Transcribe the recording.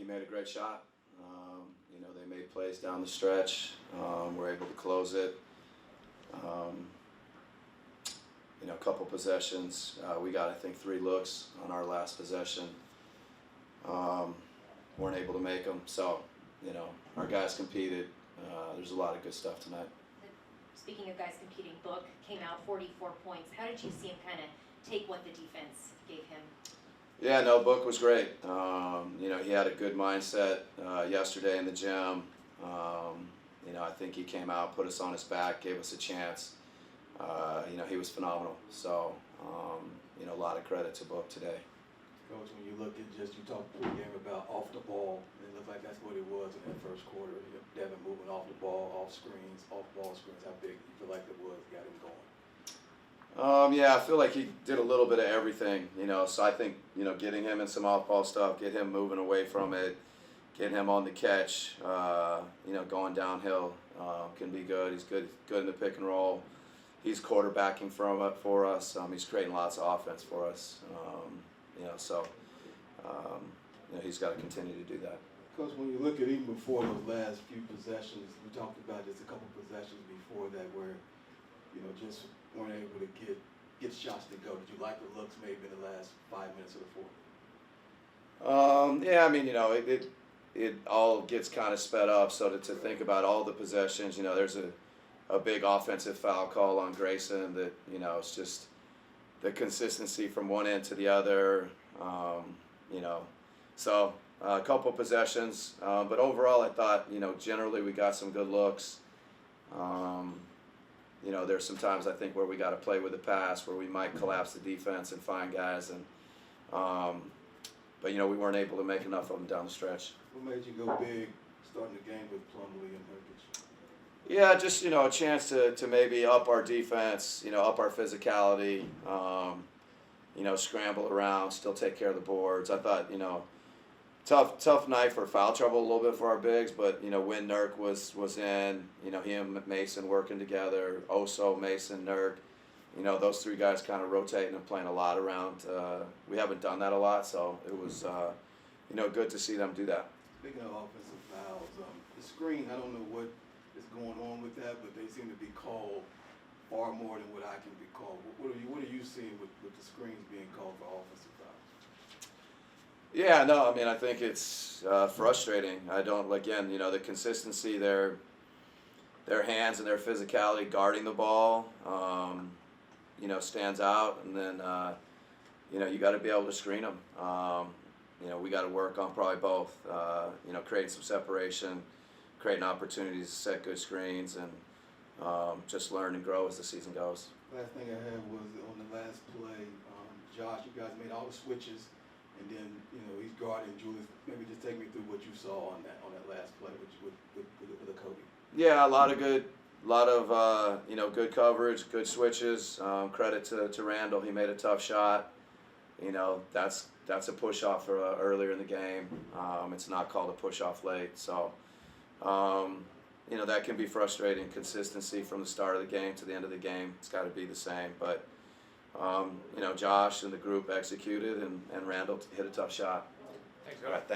made a great shot. They made plays down the stretch. We're able to close it. A couple possessions. We got, I think, 3 looks on our last possession. Weren't able to make them. So, our guys competed. There's a lot of good stuff tonight. Speaking of guys competing, Book came out 44 points. How did you see him kind of take what the defense gave him? Yeah, no, Book was great. He had a good mindset yesterday in the gym. I think he came out, put us on his back, gave us a chance. He was phenomenal. So, a lot of credit to Book today. Coach, when you look at you talked pregame about off the ball, it looked like that's what it was in that first quarter. Devin moving off the ball, off screens, off ball screens. How big you feel like it was got him going? Yeah, I feel like he did a little bit of everything, so I think, getting him in some off-ball stuff, get him moving away from it, get him on the catch, going downhill can be good. He's good in the pick and roll. He's quarterbacking for us. He's creating lots of offense for us, he's got to continue to do that. Coach, when you look at even before those last few possessions, we talked about just a couple possessions before that where, just weren't able to get shots to go. Did you like the looks maybe in the last 5 minutes of the fourth? It all gets kind of sped up. So to think about all the possessions, there's a big offensive foul call on Grayson that, it's just the consistency from one end to the other, So a couple possessions, but overall I thought, generally we got some good looks. There's some times I think where we got to play with the pass, where we might collapse the defense and find guys, but we weren't able to make enough of them down the stretch. What made you go big starting the game with Plumlee and Nurkic? Yeah, just a chance to maybe up our defense, up our physicality, scramble around, still take care of the boards. I thought, tough night for foul trouble a little bit for our bigs, but when Nurk was in, him and Mason working together, Oso, Mason, Nurk, those 3 guys kind of rotating and playing a lot around. We haven't done that a lot, so it was good to see them do that. Speaking of offensive fouls, the screen, I don't know what is going on with that, but they seem to be called far more than what I can be called. What are you seeing with the screens being called for offensive fouls? Yeah, no, I think it's frustrating. I don't, again, the consistency, their hands and their physicality guarding the ball, stands out, and then, you got to be able to screen them. We got to work on probably both, creating some separation, creating opportunities to set good screens, and just learn and grow as the season goes. Last thing I had was on the last play, Josh, you guys made all the switches, and then he's guarding Julius. Maybe just take me through what you saw on that last play with the Kobe. Yeah, a lot of good coverage, good switches. Credit to Randall, he made a tough shot. That's a push off earlier in the game. It's not called a push off late, so. That can be frustrating. Consistency from the start of the game to the end of the game, it's got to be the same. But, Josh and the group executed, and Randall hit a tough shot. Thanks, All right, thanks.